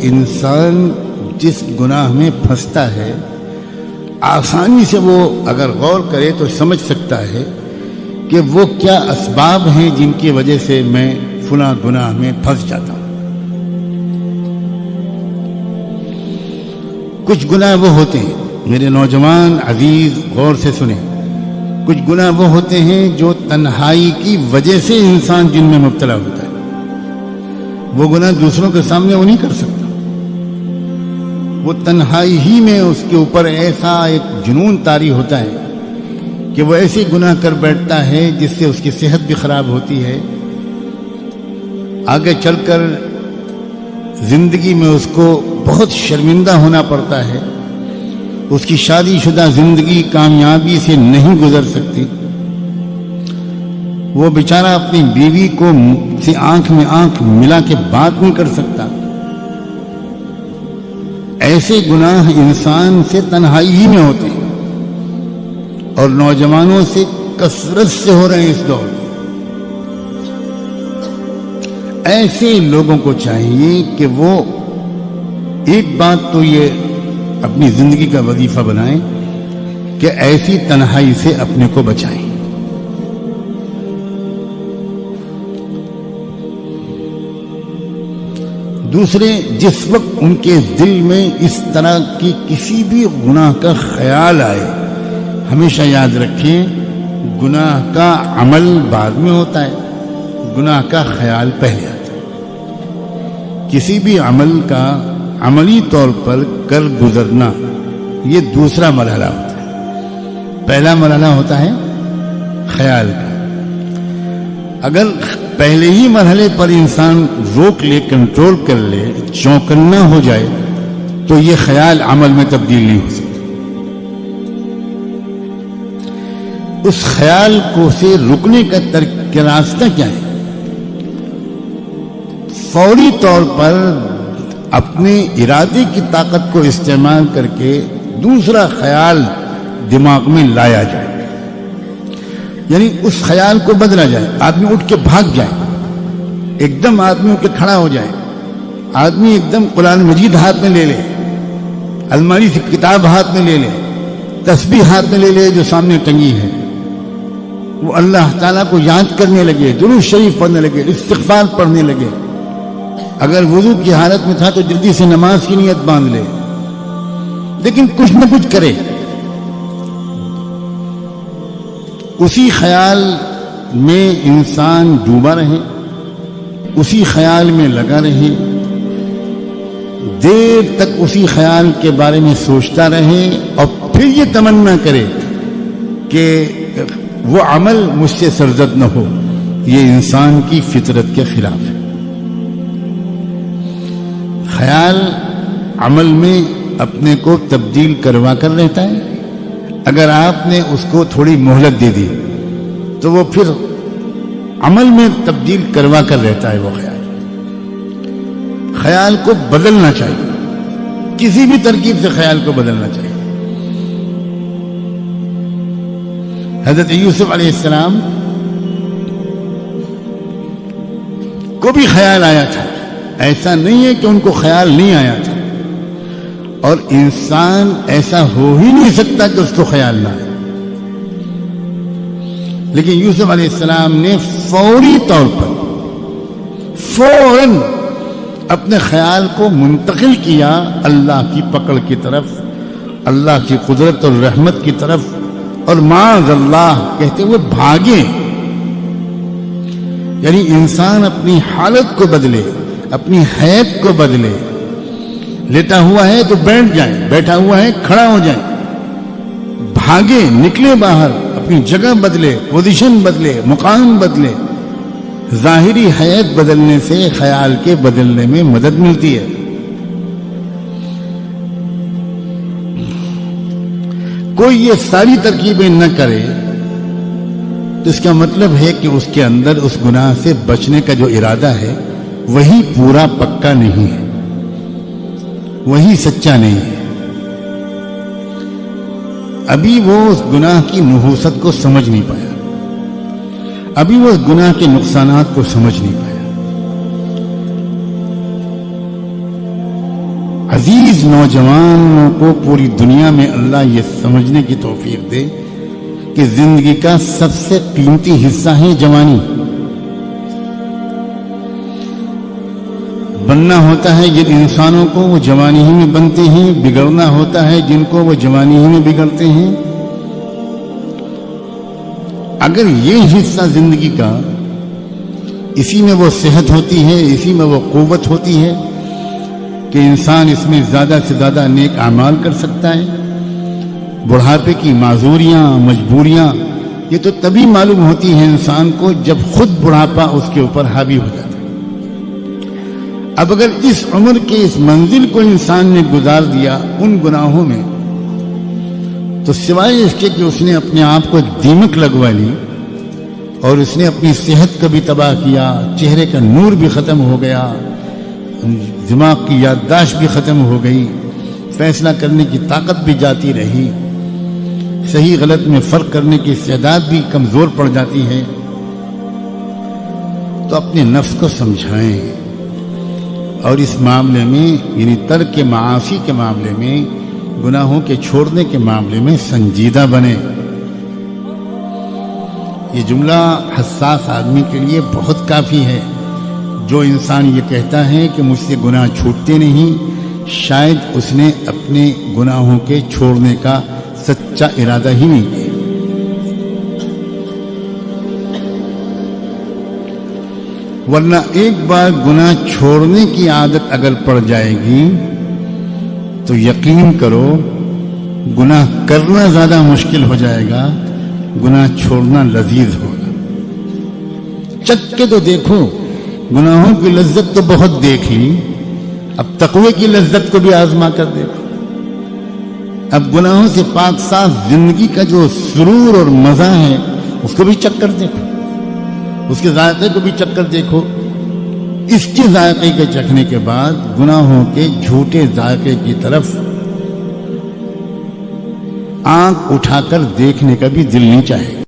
انسان جس گناہ میں پھنستا ہے آسانی سے وہ اگر غور کرے تو سمجھ سکتا ہے کہ وہ کیا اسباب ہیں جن کی وجہ سے میں فلاں گناہ میں پھنس جاتا ہوں۔ کچھ گناہ وہ ہوتے ہیں، میرے نوجوان عزیز غور سے سنیں، کچھ گناہ وہ ہوتے ہیں جو تنہائی کی وجہ سے انسان جن میں مبتلا ہوتا ہے۔ وہ گناہ دوسروں کے سامنے وہ نہیں کر سکتا، وہ تنہائی ہی میں اس کے اوپر ایسا ایک جنون طاری ہوتا ہے کہ وہ ایسے گناہ کر بیٹھتا ہے جس سے اس کی صحت بھی خراب ہوتی ہے، آگے چل کر زندگی میں اس کو بہت شرمندہ ہونا پڑتا ہے، اس کی شادی شدہ زندگی کامیابی سے نہیں گزر سکتی، وہ بیچارہ اپنی بیوی کو سے آنکھ میں آنکھ ملا کے بات نہیں کر سکتا۔ ایسے گناہ انسان سے تنہائی ہی میں ہوتے ہیں اور نوجوانوں سے کثرت سے ہو رہے ہیں اس دور میں۔ ایسے لوگوں کو چاہیے کہ وہ ایک بات تو یہ اپنی زندگی کا وظیفہ بنائیں کہ ایسی تنہائی سے اپنے کو بچائیں۔ دوسرے، جس وقت ان کے دل میں اس طرح کی کسی بھی گناہ کا خیال آئے، ہمیشہ یاد رکھیں گناہ کا عمل بعد میں ہوتا ہے، گناہ کا خیال پہلے آتا ہے۔ کسی بھی عمل کا عملی طور پر کر گزرنا یہ دوسرا مرحلہ ہوتا ہے، پہلا مرحلہ ہوتا ہے خیال کا۔ اگر پہلے ہی مرحلے پر انسان روک لے، کنٹرول کر لے، چوکنا ہو جائے تو یہ خیال عمل میں تبدیل نہیں ہو سکتا۔ اس خیال کو سے رکنے کا راستہ کیا ہے؟ فوری طور پر اپنے ارادے کی طاقت کو استعمال کر کے دوسرا خیال دماغ میں لایا جائے، یعنی اس خیال کو بدلا جائے، آدمی اٹھ کے بھاگ جائے، ایک دم آدمی اٹھ کے کھڑا ہو جائے، آدمی ایک دم قرآن مجید ہاتھ میں لے لے، الماری سے کتاب ہاتھ میں لے لے، تسبیح ہاتھ میں لے لے جو سامنے ٹنگی ہے، وہ اللہ تعالیٰ کو یاد کرنے لگے، درود شریف پڑھنے لگے، استغفار پڑھنے لگے۔ اگر وضو کی حالت میں تھا تو جلدی سے نماز کی نیت باندھ لے، لیکن کچھ نہ کچھ کرے، اسی خیال میں انسان ڈوبا رہے، اسی خیال میں لگا رہے، دیر تک اسی خیال کے بارے میں سوچتا رہے اور پھر یہ تمنا کرے کہ وہ عمل مجھ سے سرزد نہ ہو، یہ انسان کی فطرت کے خلاف ہے۔ خیال عمل میں اپنے کو تبدیل کروا کر رہتا ہے، اگر آپ نے اس کو تھوڑی مہلت دے دی تو وہ پھر عمل میں تبدیل کروا کر رہتا ہے۔ وہ خیال کو بدلنا چاہیے، کسی بھی ترکیب سے خیال کو بدلنا چاہیے۔ حضرت یوسف علیہ السلام کو بھی خیال آیا تھا، ایسا نہیں ہے کہ ان کو خیال نہیں آیا تھا، اور انسان ایسا ہو ہی نہیں سکتا کہ اس کو خیال نہ آئے، لیکن یوسف علیہ السلام نے فوری طور پر فوراً اپنے خیال کو منتقل کیا اللہ کی پکڑ کی طرف، اللہ کی قدرت اور رحمت کی طرف، اور معاذ اللہ کہتے ہوئے بھاگے۔ یعنی انسان اپنی حالت کو بدلے، اپنی حیت کو بدلے، لیٹا ہوا ہے تو بیٹھ جائے، بیٹھا ہوا ہے کھڑا ہو جائے، بھاگے، نکلے باہر، اپنی جگہ بدلے، پوزیشن بدلے، مقام بدلے۔ ظاہری حیت بدلنے سے خیال کے بدلنے میں مدد ملتی ہے۔ کوئی یہ ساری ترکیبیں نہ کرے تو اس کا مطلب ہے کہ اس کے اندر اس گناہ سے بچنے کا جو ارادہ ہے وہی پورا پکا نہیں ہے، وہی سچا نہیں ہے، ابھی وہ اس گناہ کی نحوست کو سمجھ نہیں پایا، ابھی وہ اس گناہ کے نقصانات کو سمجھ نہیں پایا۔ عزیز نوجوانوں کو پوری دنیا میں اللہ یہ سمجھنے کی توفیق دے کہ زندگی کا سب سے قیمتی حصہ ہے جوانی. بننا ہوتا ہے جن انسانوں کو وہ جوانی ہی میں بنتے ہیں، بگڑنا ہوتا ہے جن کو وہ جوانی ہی میں بگڑتے ہیں. اگر یہ حصہ زندگی کا، اسی میں وہ صحت ہوتی ہے، اسی میں وہ قوت ہوتی ہے کہ انسان اس میں زیادہ سے زیادہ نیک اعمال کر سکتا ہے. بڑھاپے کی معذوریاں، مجبوریاں یہ تو تبھی معلوم ہوتی ہیں انسان کو جب خود بڑھاپا اس کے اوپر حاوی ہو جاتا ہے. اب اگر اس عمر کے اس منزل کو انسان نے گزار دیا ان گناہوں میں، تو سوائے اس کے کہ اس نے اپنے آپ کو دیمک لگوا لی اور اس نے اپنی صحت کو بھی تباہ کیا، چہرے کا نور بھی ختم ہو گیا، دماغ کی یادداشت بھی ختم ہو گئی، فیصلہ کرنے کی طاقت بھی جاتی رہی، صحیح غلط میں فرق کرنے کی استعداد بھی کمزور پڑ جاتی ہے. تو اپنے نفس کو سمجھائیں اور اس معاملے میں یعنی ترک معاصی کے معاملے میں، گناہوں کے چھوڑنے کے معاملے میں سنجیدہ بنے. یہ جملہ حساس آدمی کے لیے بہت کافی ہے. جو انسان یہ کہتا ہے کہ مجھ سے گناہ چھوٹتے نہیں، شاید اس نے اپنے گناہوں کے چھوڑنے کا سچا ارادہ ہی نہیں کیا. ورنہ ایک بار گناہ چھوڑنے کی عادت اگر پڑ جائے گی تو یقین کرو گناہ کرنا زیادہ مشکل ہو جائے گا، گناہ چھوڑنا لذیذ ہوگا. چکھ کے تو دیکھو، گناہوں کی لذت تو بہت دیکھ لی، اب تقوی کی لذت کو بھی آزما کر دیکھو. اب گناہوں سے پاک صاف زندگی کا جو سرور اور مزہ ہے اس کو بھی چکھ کر دیکھو، اس کے ذائقے کو بھی چکھ کر دیکھو. اس کے ذائقے کے چکھنے کے بعد گناہوں کے جھوٹے ذائقے کی طرف آنکھ اٹھا کر دیکھنے کا بھی دل نہیں چاہے.